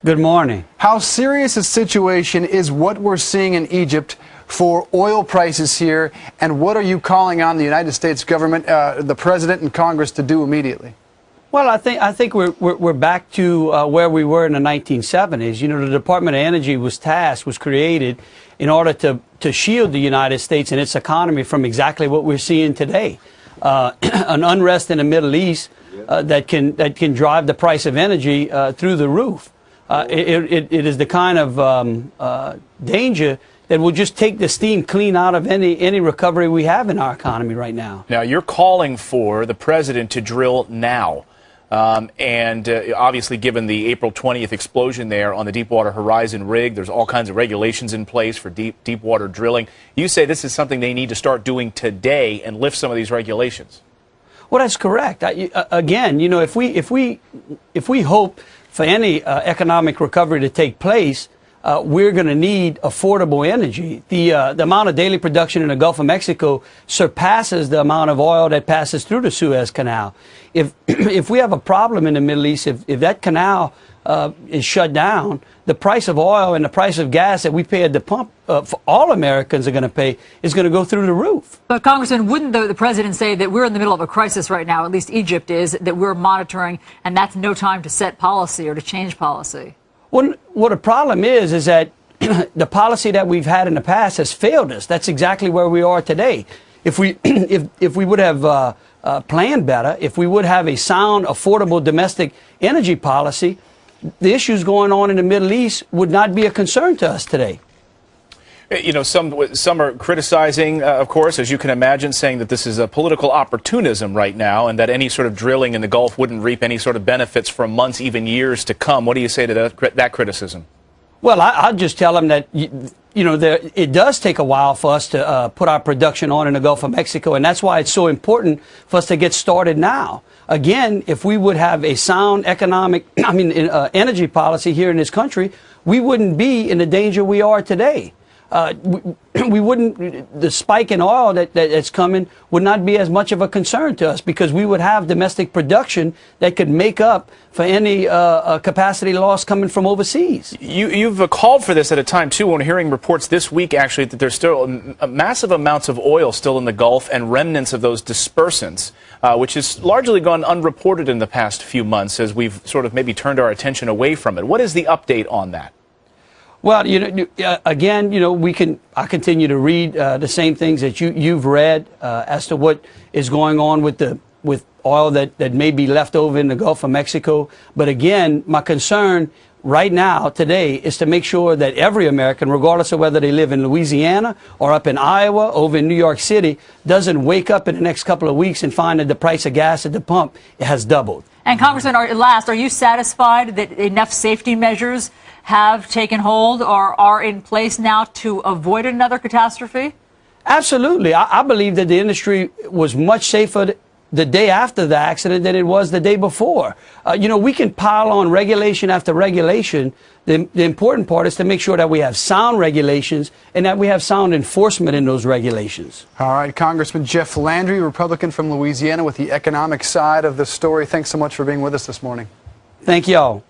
Good morning. How serious a situation is what we're seeing in Egypt for oil prices here, and what are you calling on the United States government, the President and Congress to do immediately? Well, I think we're back to where we were in the 1970s. You know, the Department of Energy was created in order to shield the United States and its economy from exactly what we're seeing today. An unrest in the Middle East that can drive the price of energy through the roof. It is the kind of danger that will just take the steam clean out of any recovery we have in our economy right now. Now, you're calling for the president to drill now. Obviously, given the April 20th explosion there on the Deepwater Horizon rig, there's all kinds of regulations in place for deep water drilling. You say this is something they need to start doing today and lift some of these regulations. Well, that's correct. Again, you know, if we hope for any economic recovery to take place, we're going to need affordable energy. The amount of daily production in the Gulf of Mexico surpasses the amount of oil that passes through the Suez Canal. If we have a problem in the Middle East, if that canal is shut down, the price of oil and the price of gas that we pay at the pump, for all Americans are going to pay, is going to go through the roof. But Congressman, wouldn't the president say that we're in the middle of a crisis right now, at least Egypt is, that we're monitoring, and that's no time to set policy or to change policy? Well, what the problem is that the policy that we've had in the past has failed us. That's exactly where we are today. If we would have planned better, if we would have a sound, affordable domestic energy policy, the issues going on in the Middle East would not be a concern to us today. You know, some are criticizing, of course, as you can imagine, saying that this is a political opportunism right now and that any sort of drilling in the Gulf wouldn't reap any sort of benefits for months, even years to come. What do you say to that criticism? Well, I'll just tell them that, you know, it does take a while for us to put our production on in the Gulf of Mexico, and that's why it's so important for us to get started now. Again, if we would have a sound energy policy here in this country, we wouldn't be in the danger we are today. We wouldn't, the spike in oil that's coming would not be as much of a concern to us because we would have domestic production that could make up for any capacity loss coming from overseas. You've called for this at a time, too, when hearing reports this week, actually, that there's still massive amounts of oil still in the Gulf and remnants of those dispersants, which has largely gone unreported in the past few months as we've sort of maybe turned our attention away from it. What is the update on that? Well, you know, again, you know, I continue to read the same things that you've read as to what is going on with oil that may be left over in the Gulf of Mexico. But again, my concern right now, today, is to make sure that every American, regardless of whether they live in Louisiana or up in Iowa, over in New York City, doesn't wake up in the next couple of weeks and find that the price of gas at the pump has doubled. And Congressman, are you satisfied that enough safety measures have taken hold or are in place now to avoid another catastrophe? Absolutely. I believe that the industry was much safer the day after the accident than it was the day before. You know, we can pile on regulation after regulation. The important part is to make sure that we have sound regulations and that we have sound enforcement in those regulations. All right, Congressman Jeff Landry, Republican from Louisiana, with the economic side of the story. Thanks so much for being with us this morning. Thank you all.